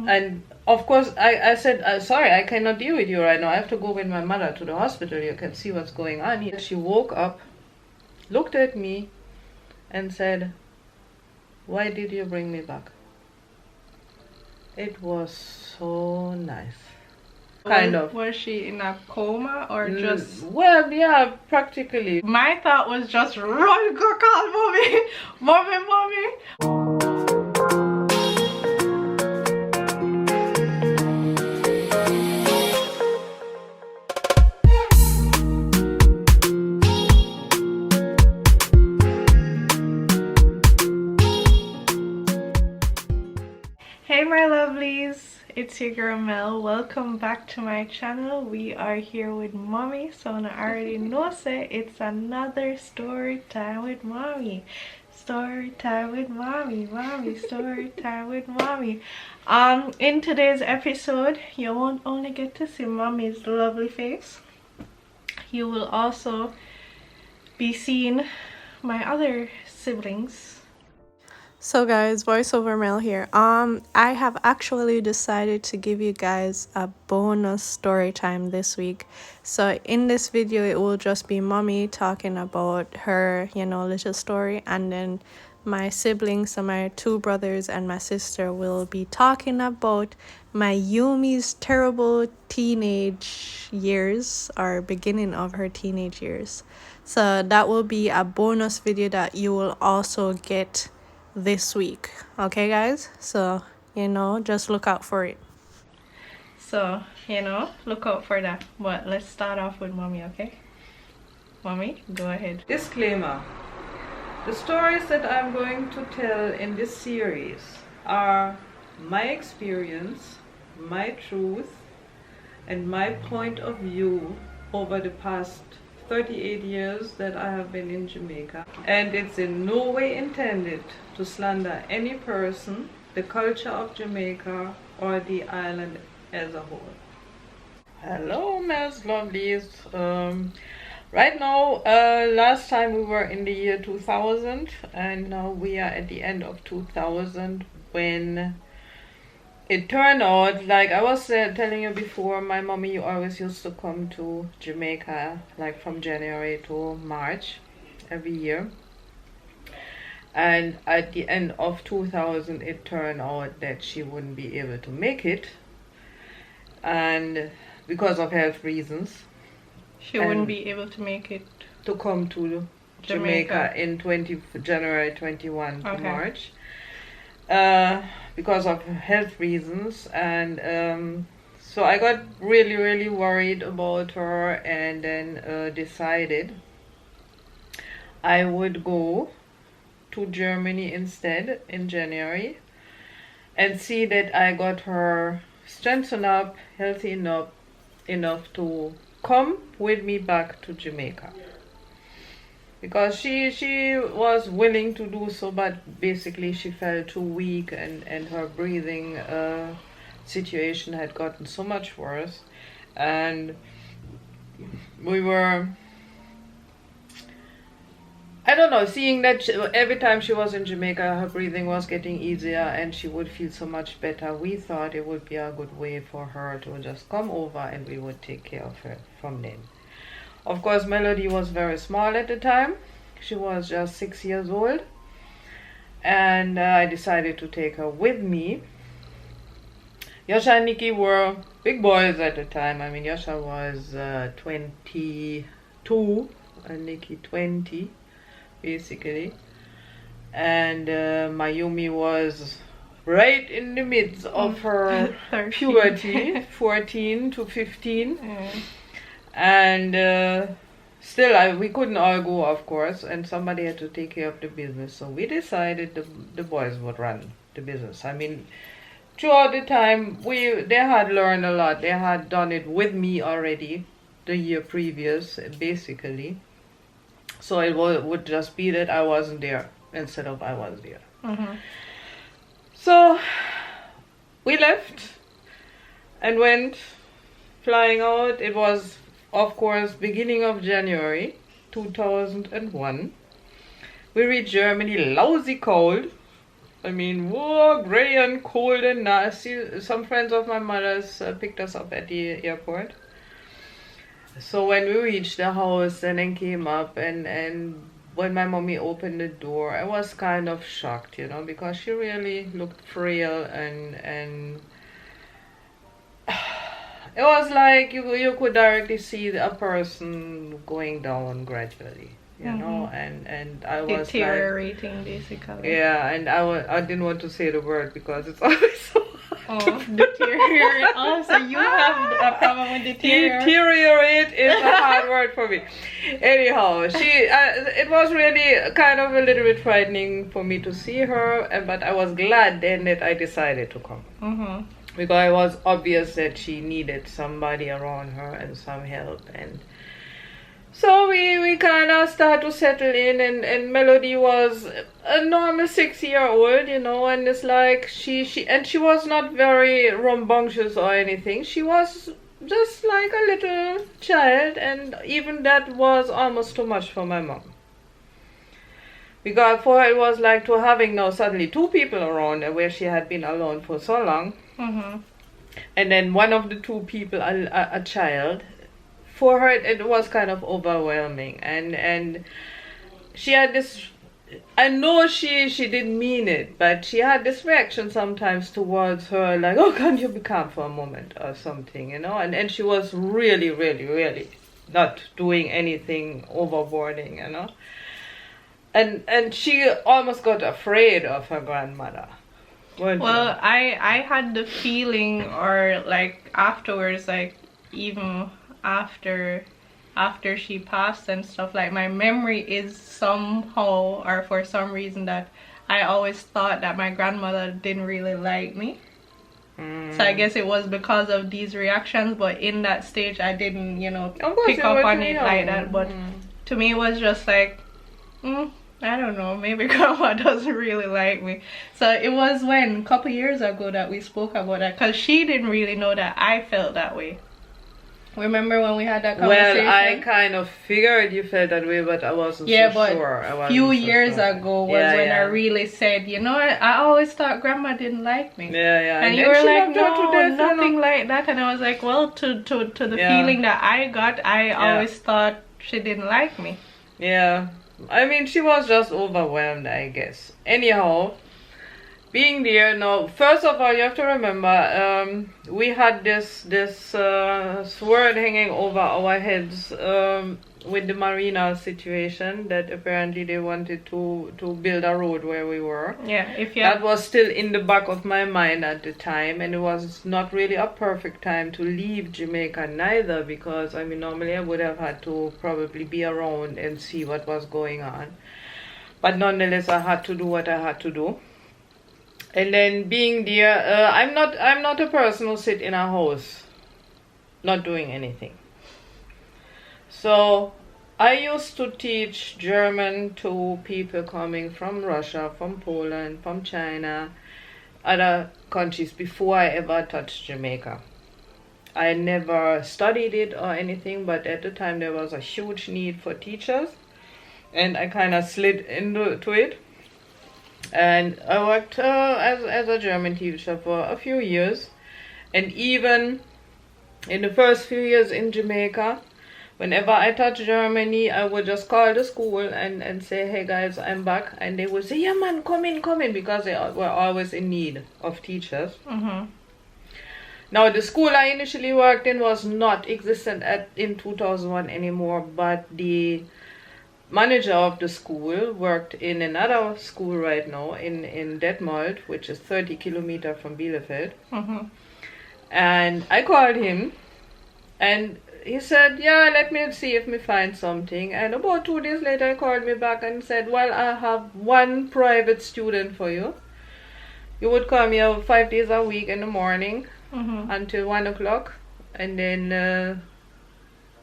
And of course, I said, sorry, I cannot deal with you right now. I have to go with my mother to the hospital. You can see what's going on here. She woke up, looked at me, and said, why did you bring me back? It was so nice. Kind of. Was she in a coma or just? Well, yeah, practically. My thought was just run, go call mommy, mommy. Hey my lovelies, it's your girl Mel. Welcome back to my channel. We are here with mommy, so I already know say it's another story time with mommy. Story time with mommy, story time with mommy. In today's episode, you won't only get to see mommy's lovely face, you will also be seeing my other siblings. So guys, voiceover Mel here. I have actually decided to give you guys a bonus story time this week. So in this video, it will just be mommy talking about her, little story, and then my siblings, so my two brothers and my sister, will be talking about my Yumi's terrible teenage years, or beginning of her teenage years. So that will be a bonus video that you will also get this week. Okay guys, so just look out for it. So look out for that. But let's start off with mommy. Okay, mommy, go ahead. Disclaimer: the stories that I'm going to tell in this series are my experience, my truth, and my point of view over the past 38 years that I have been in Jamaica, and it's in no way intended to slander any person, the culture of Jamaica, or the island as a whole. Hello Mel's lovelies. Right now, last time we were in the year 2000, and now we are at the end of 2000, when it turned out, like I was telling you before, my mommy always used to come to Jamaica like from January to March every year. And at the end of 2000, it turned out that she wouldn't be able to make it. And because of health reasons. She wouldn't be able to make it. To come to Jamaica in January 21 to March. Because of health reasons, and so I got really worried about her, and then decided I would go to Germany instead in January and see that I got her strengthened up, healthy enough to come with me back to Jamaica. Because she was willing to do so, but basically she felt too weak, and her breathing situation had gotten so much worse. And we were, I don't know, seeing that every time she was in Jamaica, her breathing was getting easier and she would feel so much better. We thought it would be a good way for her to just come over and we would take care of her from then. Of course, Melody was very small at the time. She was just 6 years old. And I decided to take her with me. Yasha and Nikki were big boys at the time. I mean, Yasha was 22 and Nikki 20, basically. And Mayumi was right in the midst of her puberty, 14 to 15. And still, we couldn't all go, of course, and somebody had to take care of the business. So we decided the boys would run the business. I mean, throughout the time, they had learned a lot. They had done it with me already the year previous, basically. So it would just be that I wasn't there instead of I was there. So we left and went flying out. It was, of course, beginning of January 2001. We reached Germany, lousy cold, I mean, whoa, gray and cold and nasty. Some friends of my mother's picked us up at the airport. So when we reached the house and then came up and when my mommy opened the door, I was kind of shocked, you know, because she really looked frail and it was like you could directly see a person going down gradually, you know, and I was deteriorating, like, basically. yeah, and I didn't want to say the word because it's always so hard. Deteriorate. Oh, so you have a problem with deteriorate? Deteriorate is a hard word for me. Anyhow, it was really kind of a little bit frightening for me to see her, but I was glad then that I decided to come. Because it was obvious that she needed somebody around her and some help, and so we kind of start to settle in, and Melody was a normal 6-year-old, you know, and it's like she was not very rambunctious or anything. She was just like a little child, and even that was almost too much for my mom. Because for her it was like to having now suddenly 2 people around her where she had been alone for so long. And then one of the 2 people, a child, for her it was kind of overwhelming, and she had this, I know she didn't mean it, but she had this reaction sometimes towards her, like, oh, can't you be calm for a moment or something, you know, and she was really, really, really not doing anything overboarding, you know, and she almost got afraid of her grandmother. Well, I had the feeling, or like afterwards, like even after she passed and stuff, like my memory is somehow or for some reason that I always thought that my grandmother didn't really like me. So I guess it was because of these reactions, but in that stage I didn't, you know, pick up on it like that. But to me it was just like, I don't know, maybe grandma doesn't really like me. So it was when a couple years ago that we spoke about that, because she didn't really know that I felt that way. Remember when we had that conversation? Well, I kind of figured you felt that way, but I wasn't so sure. A few years ago was when I really said, you know, I always thought grandma didn't like me. And you were like, no, nothing like that. And I was like, well, to the feeling that I got, I always thought she didn't like me. Yeah. I mean, she was just overwhelmed, I guess. Anyhow, being there, now, first of all, you have to remember, we had this sword hanging over our heads with the marina situation, that apparently they wanted to build a road where we were. Yeah, that was still in the back of my mind at the time, and it was not really a perfect time to leave Jamaica neither, because I mean normally I would have had to probably be around and see what was going on, but nonetheless I had to do what I had to do. And then being there, I'm not a person who sit in a house not doing anything. So I used to teach German to people coming from Russia, from Poland, from China, other countries before I ever touched Jamaica. I never studied it or anything, but at the time there was a huge need for teachers, and I kind of slid into it. And I worked as a German teacher for a few years, and even in the first few years in Jamaica, whenever I touched Germany, I would just call the school and say, hey guys, I'm back, and they would say, yeah man, come in, because they were always in need of teachers. Now the school I initially worked in was not existent in 2001 anymore, but the manager of the school worked in another school right now in Detmold, which is 30 kilometers from Bielefeld. And I called him, and he said, yeah, let me see if me find something. And about 2 days later, he called me back and said, well, I have one private student for you. You would come here 5 days a week in the morning until 1 o'clock, and then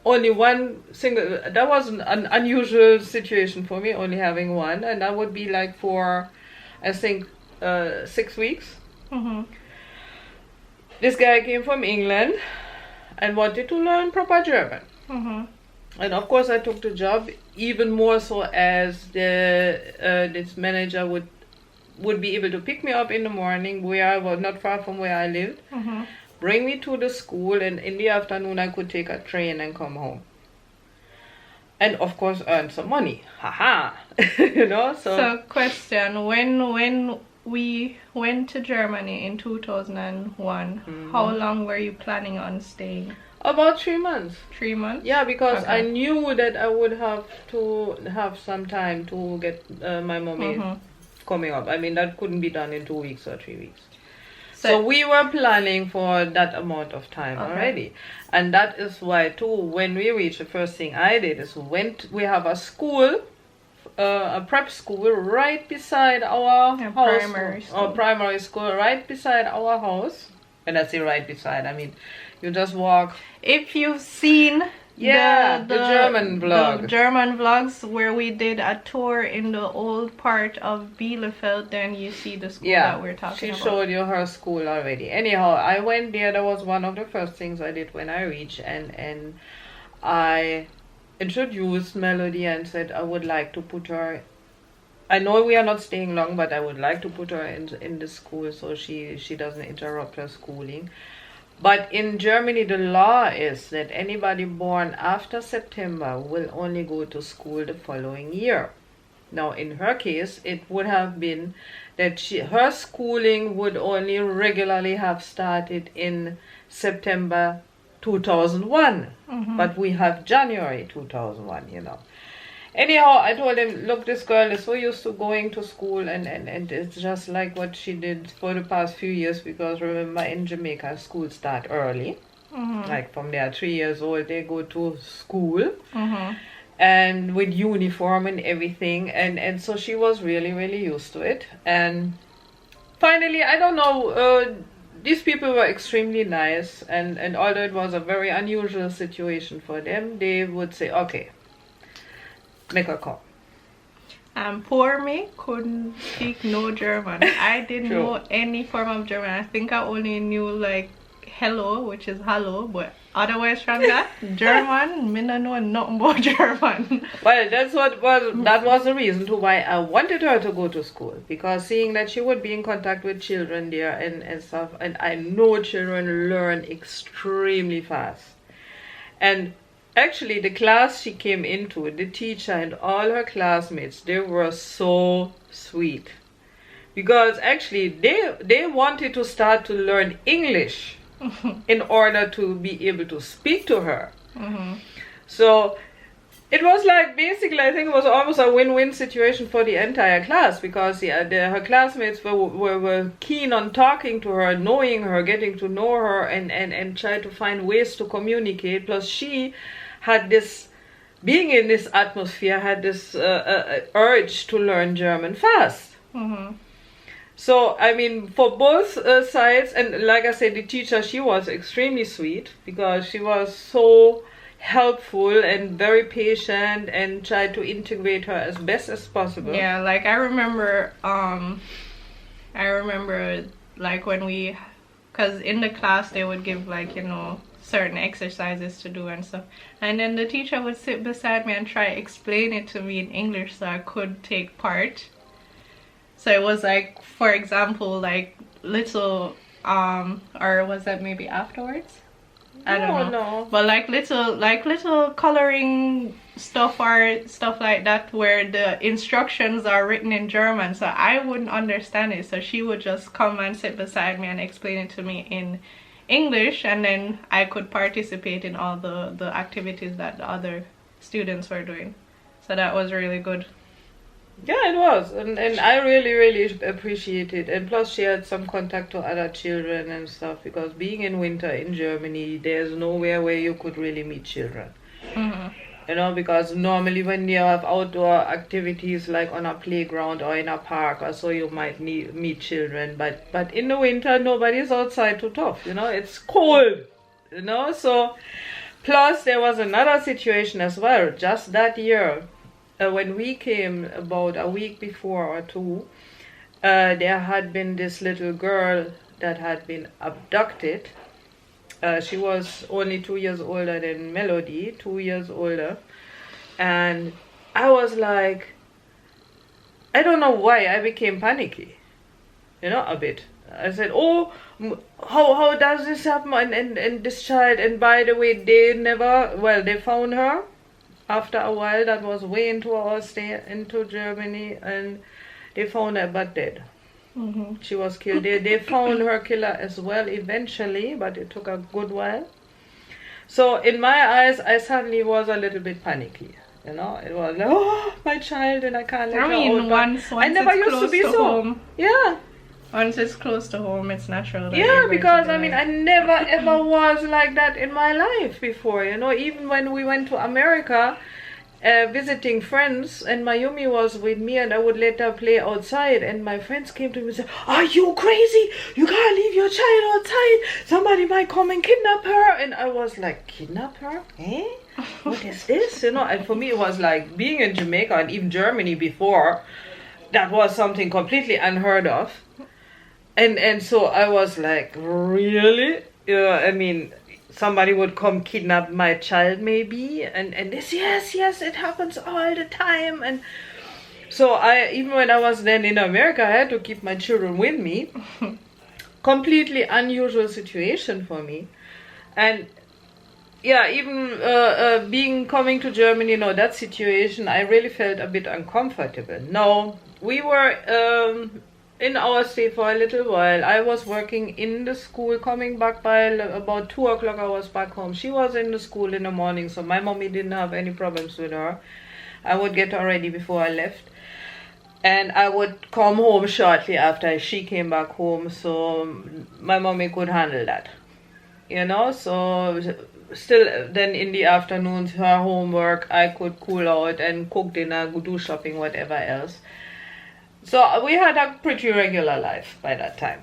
only one single, that was an unusual situation for me, only having one, and that would be like for, I think, 6 weeks. This guy came from England and wanted to learn proper German. And of course I took the job, even more so as this manager would would be able to pick me up in the morning where I was, not far from where I lived, bring me to the school, and in the afternoon I could take a train and come home. And of course earn some money. Haha. You know, so question, when we went to Germany in 2001, how long were you planning on staying? About 3 months. 3 months? Yeah, because Okay. I knew that I would have to have some time to get my mommy coming up. I mean, that couldn't be done in 2 weeks or 3 weeks. So we were planning for that amount of time already. And that is why too, when we reached, the first thing I did is we have a school, a prep school right beside our house. Primary school right beside our house. And I say right beside, I mean, you just walk. If you've seen the German vlog. The German vlogs where we did a tour in the old part of Bielefeld, then you see the school that we're talking about. She showed you her school already. Anyhow, I went there. That was one of the first things I did when I reached, and I introduced Melody and said I would like to put her. I know we are not staying long, but I would like to put her in the school so she doesn't interrupt her schooling. But in Germany, the law is that anybody born after September will only go to school the following year. Now, in her case, it would have been that her schooling would only regularly have started in September 2001. But we have January 2001, you know. Anyhow, I told him, look, this girl is so used to going to school, and it's just like what she did for the past few years, because remember in Jamaica, school start early. Like from they are 3 years old, they go to school, and with uniform and everything, and so she was really, really used to it. And finally, I don't know, these people were extremely nice, and although it was a very unusual situation for them, they would say, okay, make her come. Poor me couldn't speak no German. I didn't know any form of German. I think I only knew like hello, which is hello, but otherwise from that, German, me no know nothing about German. Well, that was the reason to why I wanted her to go to school, because seeing that she would be in contact with children there and stuff, and I know children learn extremely fast. And actually, the class she came into, the teacher and all her classmates, they were so sweet. Because actually, they wanted to start to learn English in order to be able to speak to her. So it was like, basically, I think it was almost a win-win situation for the entire class, because her classmates were keen on talking to her, knowing her, getting to know her, and try to find ways to communicate. Plus, she had this, being in this atmosphere, had this urge to learn German fast. So, I mean, for both sides, and like I said, the teacher, she was extremely sweet, because she was so helpful and very patient and tried to integrate her as best as possible. Yeah, like I remember like when we, because in the class they would give like, you know, certain exercises to do and stuff, and then the teacher would sit beside me and try to explain it to me in English so I could take part. So it was like, for example, like little or was that maybe afterwards? I don't know. But like little coloring stuff or stuff like that, where the instructions are written in German, so I wouldn't understand it, so she would just come and sit beside me and explain it to me in English, and then I could participate in all the activities that the other students were doing. So that was really good. Yeah, it was, and I really appreciate it. And plus, she had some contact to other children and stuff, because being in winter in Germany, there's nowhere where you could really meet children. You know, because normally when you have outdoor activities like on a playground or in a park or so, you might meet children, but in the winter nobody's outside to talk. You know, it's cold. You know, so plus there was another situation as well. Just that year, when we came about a week before or two, there had been this little girl that had been abducted. She was only 2 years older than Melody, 2 years older. And I was like, I don't know why I became panicky. a bit. I said, oh, how does this happen? And this child, and by the way, they found her after a while. That was way into our stay into Germany, and they found her but dead. She was killed. They found her killer as well eventually, but it took a good while. So in my eyes, I suddenly was a little bit panicky. It was like, oh, my child, and I can't let her out. Once I never used to be so. Home. Yeah. Once it's close to home, it's natural. Yeah, because I never ever was like that in my life before. Even when we went to America, visiting friends, and Mayumi was with me, and I would let her play outside, and my friends came to me and said, are you crazy? You can't leave your child outside. Somebody might come and kidnap her. And I was like, kidnap her? Eh? What is this? And for me it was like being in Jamaica and even Germany before, that was something completely unheard of. And so I was like, really? Somebody would come kidnap my child maybe, and this, yes, it happens all the time. And so even when I was then in America, I had to keep my children with me. Completely unusual situation for me. And yeah, even coming to Germany, that situation, I really felt a bit uncomfortable. Now, we were in our stay for a little while. I was working in the school, coming back by about 2 o'clock. I was back home. She was in the school in the morning, so my mommy didn't have any problems with her. I would get her ready before I left, and I would come home shortly after she came back home, so my mommy could handle that. So still then in the afternoons, her homework, I could cool out and cook dinner, go do shopping, whatever else. So we had a pretty regular life by that time.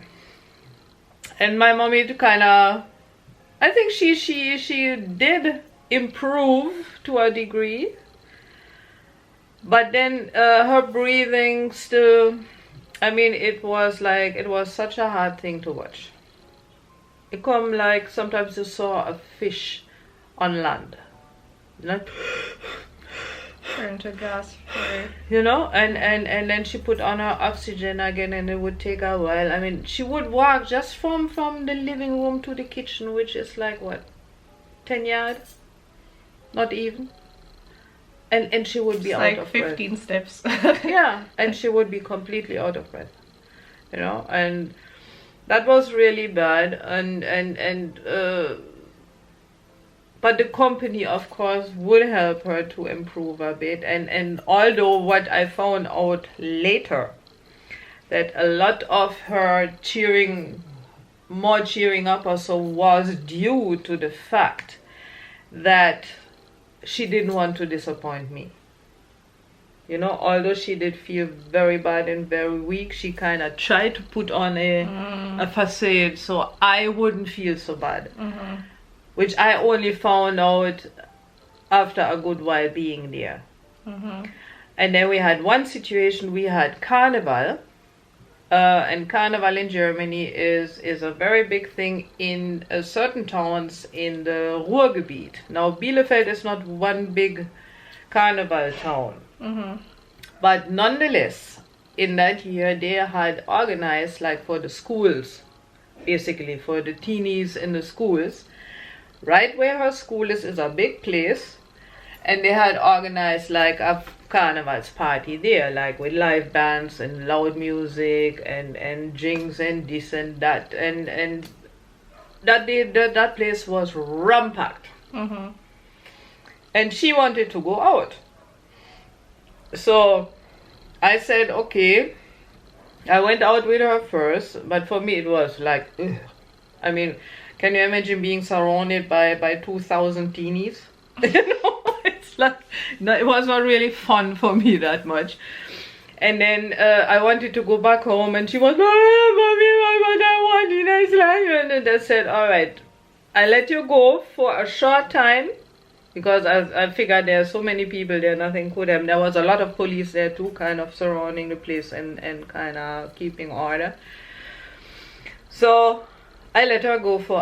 And my mommy I think she did improve to a degree. But then her breathing still, it was such a hard thing to watch. It come like sometimes you saw a fish on land. Turn to gasp for and then she put on her oxygen again, and it would take a while. She would walk just from the living room to the kitchen, which is like what, 10 yards, not even, and she would be out of breath. 15 steps. Yeah, and she would be completely out of breath, and that was really bad. But the company, of course, would help her to improve a bit. And although what I found out later, that a lot of her cheering up also was due to the fact that she didn't want to disappoint me. Although she did feel very bad and very weak, she kind of tried to put on a facade so I wouldn't feel so bad. Which I only found out after a good while being there. And then we had one situation, we had Carnival. And Carnival in Germany is a very big thing in certain towns in the Ruhrgebiet. Now, Bielefeld is not one big Carnival town. But nonetheless, in that year, they had organized, like for the schools, basically for the teenies in the schools, right where her school is a big place, and they had organized like a carnival's party there, like with live bands and loud music and drinks and this and that, and that place was rampacked. And she wanted to go out, so I said okay. I went out with her first, but for me it was like, ugh. Can you imagine being surrounded by 2,000 teenies? It's like, no, it was not really fun for me that much. And then I wanted to go back home, and she was, oh, mommy, I want a nice life. And I said, all right, I let you go for a short time, because I figured there are so many people there, nothing could happen. There was a lot of police there too, kind of surrounding the place and kind of keeping order. So I let her go for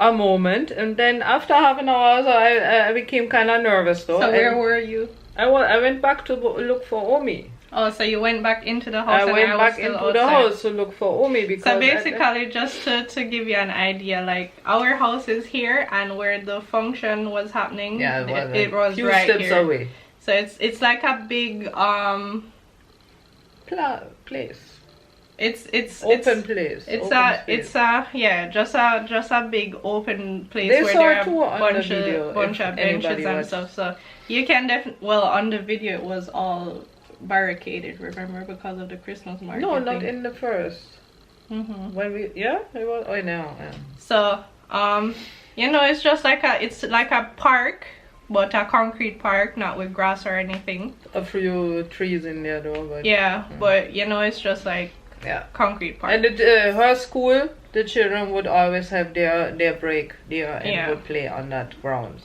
a moment, and then after half an hour, I became kind of nervous though. So where were you? I went back to look for Omi. Oh, so you went back into the house? I and went back was still into the outside. house to look for Omi because... So basically, just to give you an idea, like our house is here, and where the function was happening, yeah, it was few right steps here. away. So it's like a big place. It's open place. It's open a space. it's a yeah, just a big open place They where saw there are two on bunch the video, of if benches anybody and watched. stuff. So you can definitely, well, on the video it was all barricaded, remember, because of the Christmas market. No, not thing. in the first. When we it was. Oh no. Yeah. So you know, it's just like a park, but a concrete park, not with grass or anything. A few trees in there though, but yeah. But you know, it's just like yeah, concrete park. and her school, the children would always have their break there and would play on that grounds.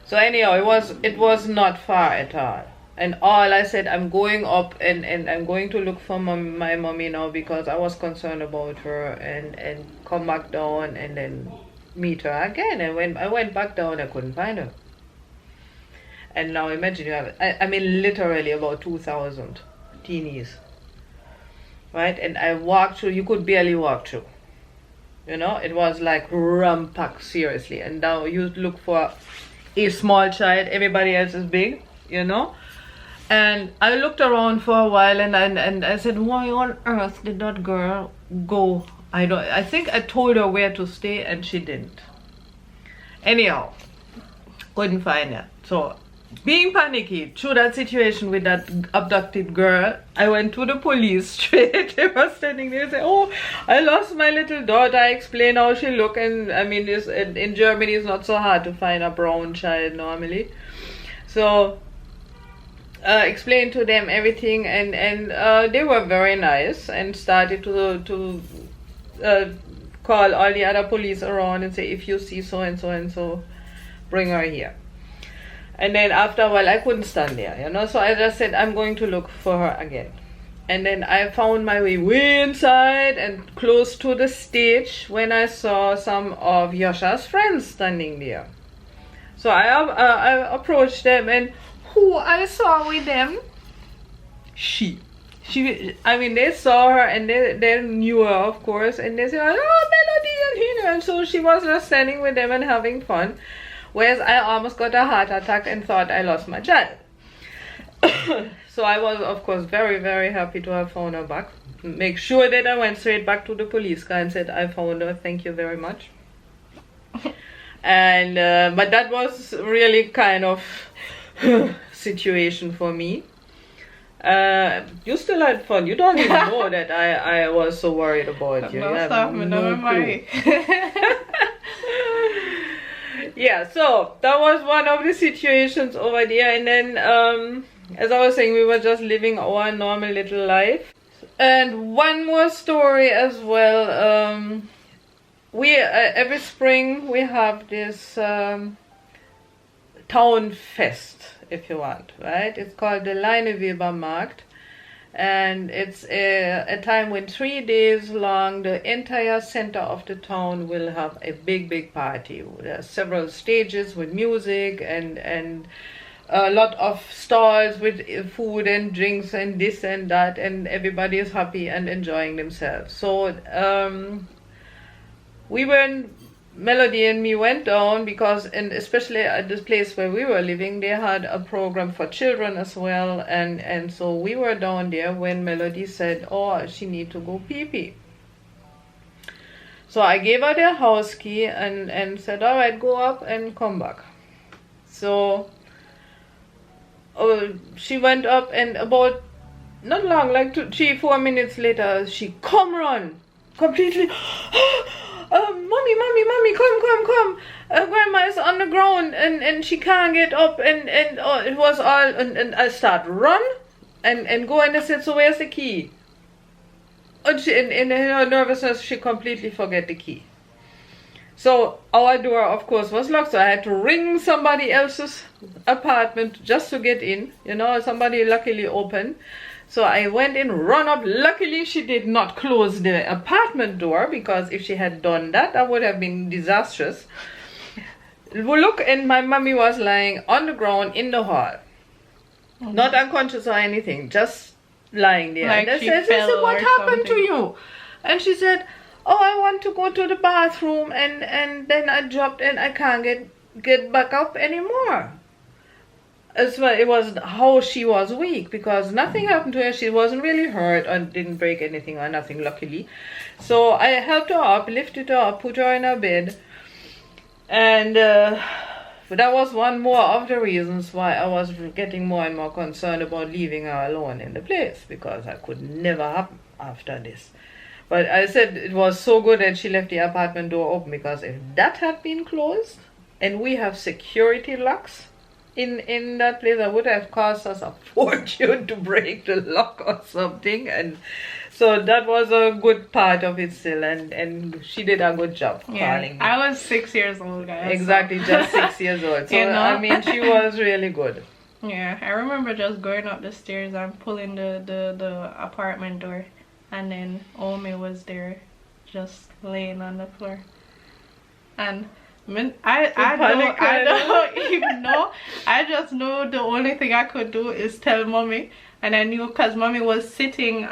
So anyhow, it was not far at all. And all I said, I'm going up and I'm going to look for my mommy now because I was concerned about her, and come back down and then meet her again. And when I went back down, I couldn't find her. And now imagine you have, I mean literally about 2,000 teenies, right? And I walked through, you could barely walk through. You know, it was like ram-packed, seriously. And now you look for a small child, everybody else is big, you know. And I looked around for a while, and I said, why on earth did that girl go? I think I told her where to stay, and she didn't. Anyhow, couldn't find her. So, being panicky through that situation with that abducted girl, I went to the police straight. They were standing there and said, oh, I lost my little daughter. I explained how she looked, and I mean, in Germany it's not so hard to find a brown child normally. So explained to them everything, and they were very nice and started to call all the other police around and say, if you see so and so and so, bring her here. And then after a while, I couldn't stand there, you know, so I just said, I'm going to look for her again. And then I found my way inside and close to the stage when I saw some of Yasha's friends standing there. So I approached them, and who I saw with them, she, I mean, they saw her and they knew her, of course, and they said, oh, Melody and Hina. And so she was just standing with them and having fun. Whereas I almost got a heart attack and thought I lost my child. So I was, of course, very, very happy to have found her back. Make sure that I went straight back to the police car and said, I found her, thank you very much. And but that was really kind of situation for me. You still had fun. You don't even know that I was so worried about you. No, stop me, no clue. Yeah, so that was one of the situations over there. And then as I was saying, we were just living our normal little life. And one more story as well. We every spring we have this town fest, if you want, right? It's called the Leinewebermarkt, and it's a time when 3 days long the entire center of the town will have a big party. There are several stages with music and a lot of stalls with food and drinks and this and that, and everybody is happy and enjoying themselves. So Melody and me went down because, and especially at this place where we were living, they had a program for children as well, and so we were down there when Melody said, oh, she need to go pee-pee. So I gave her the house key and said, all right, go up and come back. So she went up, and about not long, like 3-4 minutes later, she come run completely. Mommy, come. Grandma is on the ground and she can't get up, and it was all, and I start run and go, and I said, so where's the key? And she, in her nervousness, she completely forget the key. So our door, of course, was locked, so I had to ring somebody else's apartment just to get in, you know. Somebody luckily opened. So I went in, run up. Luckily, she did not close the apartment door, because if she had done that, that would have been disastrous. Look, and my mommy was lying on the ground in the hall. Not unconscious or anything, just lying there. Like and she I said, fell what or happened to something. you? And she said, oh, I want to go to the bathroom, and then I dropped and I can't get back up anymore. As well, it was how she was weak, because nothing happened to her. She wasn't really hurt or didn't break anything or nothing, luckily. So I helped her up, lifted her up, put her in her bed. And that was one more of the reasons why I was getting more and more concerned about leaving her alone in the place, because I could never happen after this. But I said it was so good that she left the apartment door open, because if that had been closed, and we have security locks in that place, that would have cost us a fortune to break the lock or something. And so that was a good part of it still, and she did a good job calling me. I was 6 years old, guys. Exactly, so. Just 6 years old. So, I mean, she was really good. Yeah, I remember just going up the stairs and pulling the apartment door, and then Omi was there just laying on the floor. And I don't even know. I just know the only thing I could do is tell mommy. And I knew because mommy was sitting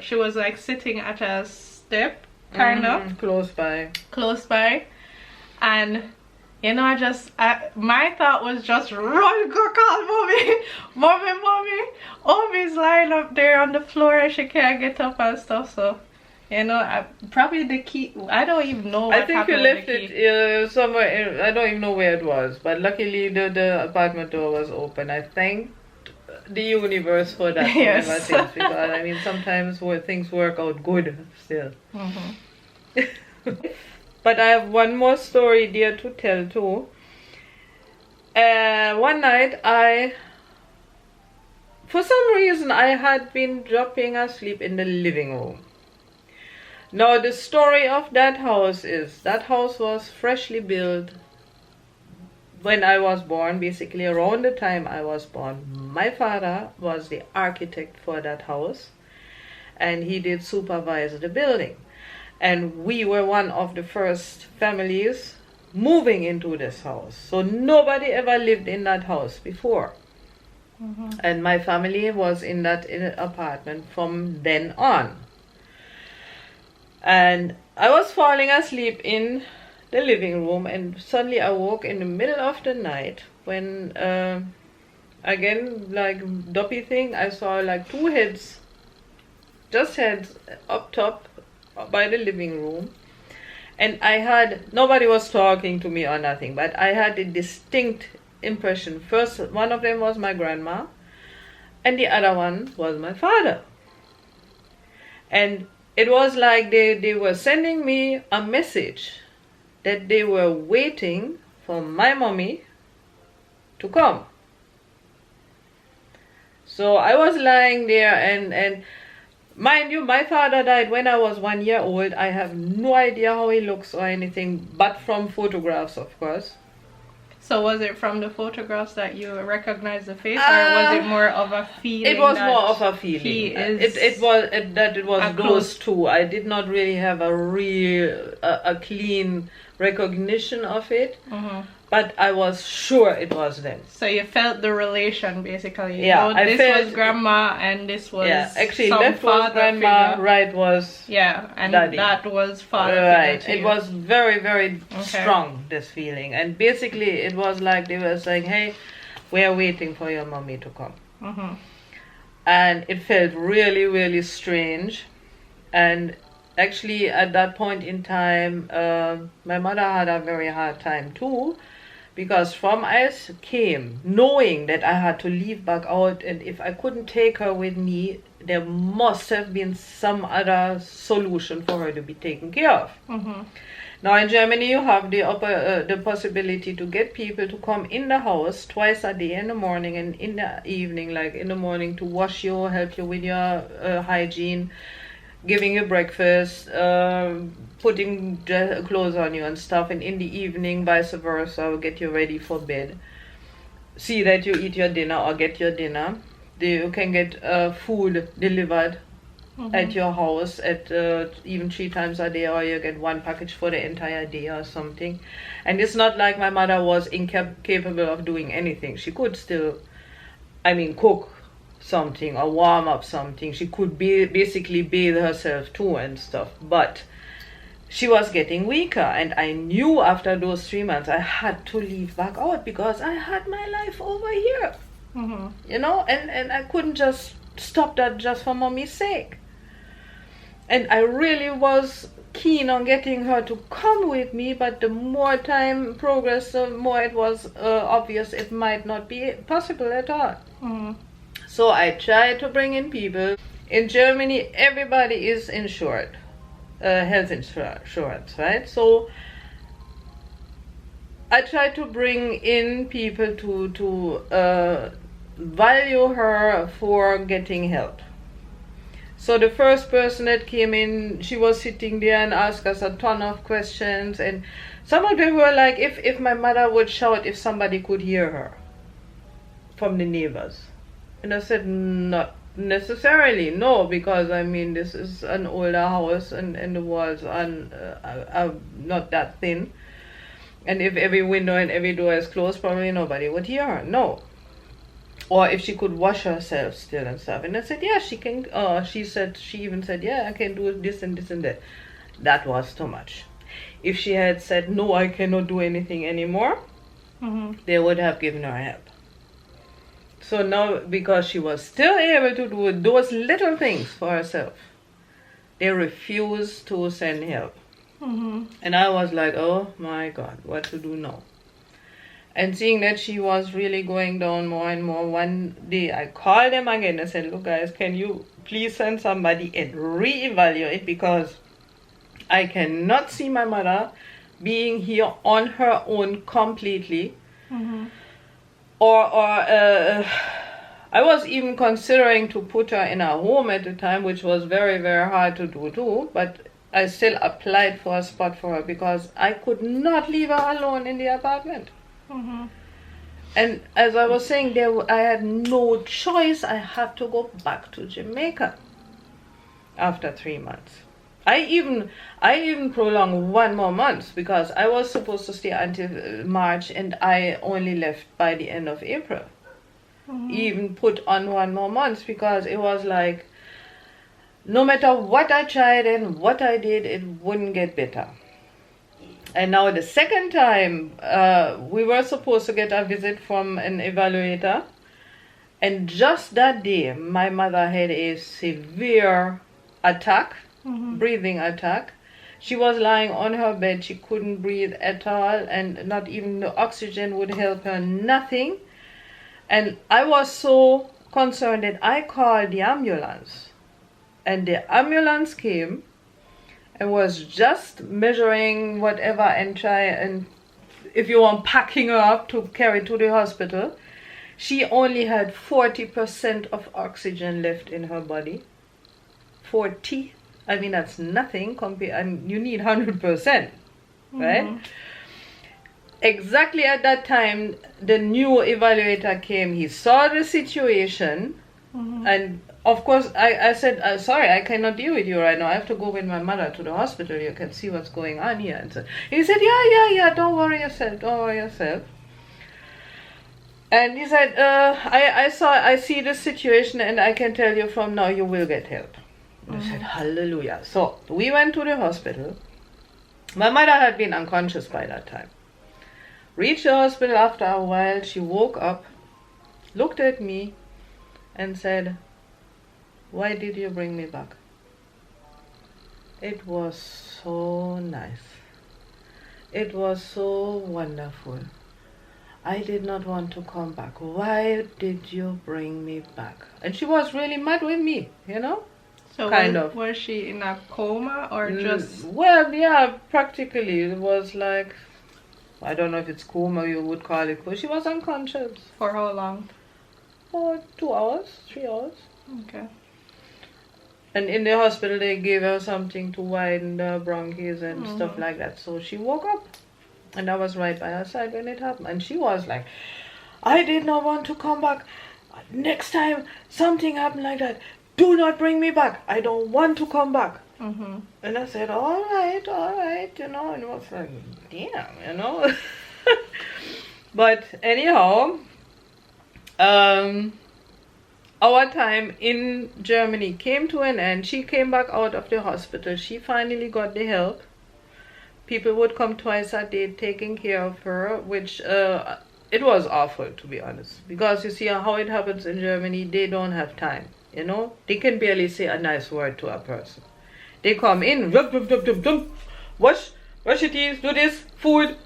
she was like sitting at a step, kind of. Close by. Close by. And, you know, my thought was just run, go call mommy. Mommy. Omi's lying up there on the floor and she can't get up and stuff, so. You know, probably the key. I don't even know what happened. I think you left it somewhere. I don't even know where it was. But luckily, the apartment door was open. I thanked the universe for that. Yes. Things, because I mean, sometimes things work out good still. But I have one more story there to tell too. One night, for some reason, I had been dropping asleep in the living room. Now, the story of that house is, that house was freshly built when I was born, basically around the time I was born. My father was the architect for that house, and he did supervise the building. And we were one of the first families moving into this house. So nobody ever lived in that house before. And my family was in that apartment from then on. And I was falling asleep in the living room, and suddenly I woke in the middle of the night when, again, like dopey thing, I saw like two heads, just heads up top by the living room. And nobody was talking to me or nothing, but I had a distinct impression. First, one of them was my grandma, and the other one was my father. And it was like they were sending me a message that they were waiting for my mommy to come. So I was lying there, and mind you, my father died when I was 1 year old. I have no idea how he looks or anything, but from photographs, of course. So was it from the photographs that you recognized the face, or was it more of a feeling? It was more of a feeling. It was those two. I did not really have a clean recognition of it, but I was sure it was them. So you felt the relation, basically. Yeah, this was grandma and this was actually some left was grandma, figure. right was and daddy. That was father. Right, figure to it you. was very, very strong, this feeling, and basically it was like they were saying, "Hey, we are waiting for your mommy to come," and it felt really, really strange. And actually, at that point in time, my mother had a very hard time too, because from I came knowing that I had to leave back out, and if I couldn't take her with me, there must have been some other solution for her to be taken care of. Now in Germany, you have the possibility to get people to come in the house twice a day, in the morning and in the evening. Like in the morning to wash you, help you with your hygiene, giving you breakfast, putting clothes on you and stuff, and in the evening vice versa, get you ready for bed, see that you eat your dinner or get your dinner. You can get food delivered at your house at even 3 times a day, or you get one package for the entire day or something. And it's not like my mother was incapable of doing anything. She could still, cook something or warm up something. She could basically bathe herself too and stuff. But she was getting weaker, and I knew after those 3 months I had to leave back out because I had my life over here. You know, and I couldn't just stop that just for mommy's sake. And I really was keen on getting her to come with me, but the more time progressed, the more it was obvious it might not be possible at all. So I tried to bring in people. In Germany, everybody is insured, health insurance, right? So I tried to bring in people to value her for getting help. So the first person that came in, she was sitting there and asked us a ton of questions, and some of them were like, if my mother would shout if somebody could hear her from the neighbors. And I said, not necessarily, no, because I mean this is an older house and the walls are not that thin, and if every window and every door is closed, probably nobody would hear her. No. Or if she could wash herself still and stuff. And I said, yeah, she can. She even said, yeah, I can do this and this and that. That was too much. If she had said, no, I cannot do anything anymore, they would have given her help. So now, because she was still able to do those little things for herself, they refused to send help. And I was like, oh my God, what to do now? And seeing that she was really going down more and more, one day I called them again and said, look guys, can you please send somebody and reevaluate, because I cannot see my mother being here on her own completely. I was even considering to put her in a home at the time, which was very, very hard to do too, but I still applied for a spot for her because I could not leave her alone in the apartment. And as I was saying, I had no choice. I had to go back to Jamaica after 3 months. I even prolonged 1 more month because I was supposed to stay until March, and I only left by the end of April. Even put on 1 more month because it was like, no matter what I tried and what I did, it wouldn't get better. And now the second time, we were supposed to get a visit from an evaluator. And just that day, my mother had a severe attack, breathing attack. She was lying on her bed. She couldn't breathe at all. And not even the oxygen would help her, nothing. And I was so concerned that I called the ambulance. And the ambulance came and was just measuring whatever and if you want, packing her up to carry to the hospital. She only had 40% of oxygen left in her body. 40. I mean, that's nothing and you need 100%, right? Exactly at that time, the new evaluator came. He saw the situation, and of course, I said, sorry, I cannot deal with you right now. I have to go with my mother to the hospital. You can see what's going on here. And so he said, yeah, don't worry yourself. And he said, I see the situation, and I can tell you from now you will get help. I said, hallelujah. So we went to the hospital. My mother had been unconscious by that time. Reached the hospital after a while. She woke up, looked at me, and said, why did you bring me back? It was so nice. It was so wonderful. I did not want to come back. Why did you bring me back? And she was really mad with me, you know? So kind of. Was she in a coma or just? Well, yeah, practically. It was like, I don't know if it's coma you would call it, but she was unconscious. For how long? For 2 hours, 3 hours. Okay. And in the hospital they gave her something to widen the bronchies and stuff like that. So she woke up, and I was right by her side when it happened. And she was like, I did not want to come back. Next time something happened like that, do not bring me back. I don't want to come back. And I said, all right, you know, and it was like, damn, you know. But anyhow, our time in Germany came to an end. She came back out of the hospital. She finally got the help. People would come twice a day taking care of her, which it was awful, to be honest. Because you see how it happens in Germany, they don't have time, you know. They can barely say a nice word to a person. They come in, wash your teeth, do this, food,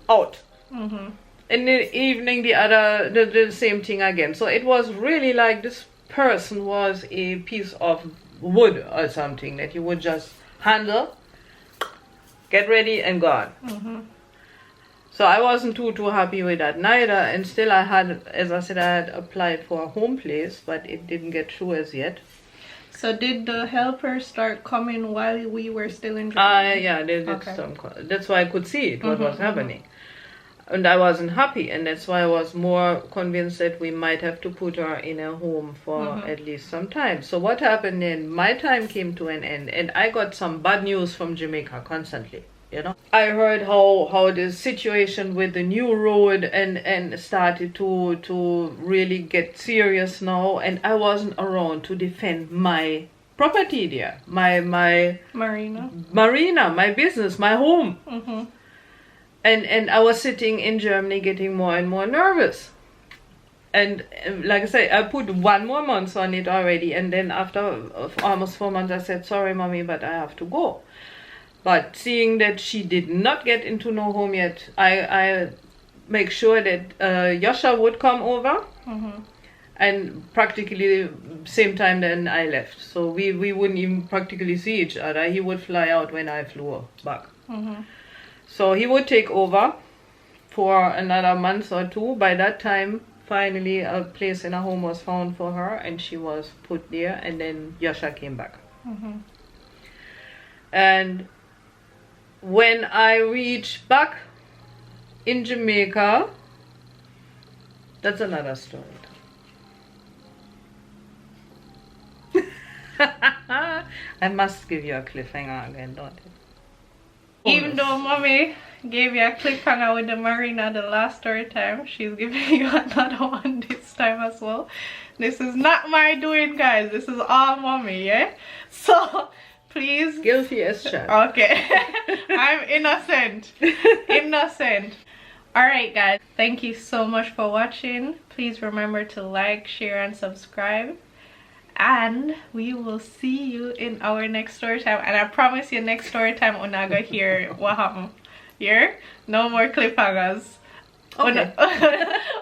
out. In the evening, the same thing again. So it was really like this person was a piece of wood or something that you would just handle, get ready, and gone. So I wasn't too happy with that neither. And still I had, as I said, I had applied for a home place, but it didn't get through as yet. So did the helpers start coming while we were still in Germany? Yeah, they did some. That's why I could see it, what was happening. And I wasn't happy, and that's why I was more convinced that we might have to put her in a home for at least some time. So what happened then, my time came to an end, and I got some bad news from Jamaica constantly, you know. I heard how the situation with the new road and started to really get serious now, and I wasn't around to defend my property there, my marina, my business, my home. And I was sitting in Germany getting more and more nervous. And like I say, I put 1 more month on it already. And then after almost 4 months, I said, sorry, mommy, but I have to go. But seeing that she did not get into no home yet, I make sure that Yasha would come over. And practically same time then I left. So we wouldn't even practically see each other. He would fly out when I flew back. So he would take over for another month or 2. By that time, finally a place in a home was found for her, and she was put there, and then Yasha came back. And when I reached back in Jamaica, that's another story. I must give you a cliffhanger again, don't I? Even though mommy gave you a cliffhanger with the marina the last story time, she's giving you another one this time as well. This is not my doing, guys. This is all mommy, yeah? So please, guilty as charged. Okay. I'm innocent. Innocent. Alright guys, thank you so much for watching. Please remember to like, share, and subscribe. And we will see you in our next story time. And I promise you, next story time, Onaga hear what happened. Here, no more cliffhangers. Okay.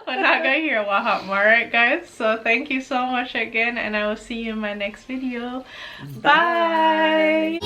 Onaga hear what happened. Alright, guys. So thank you so much again, and I will see you in my next video. Bye.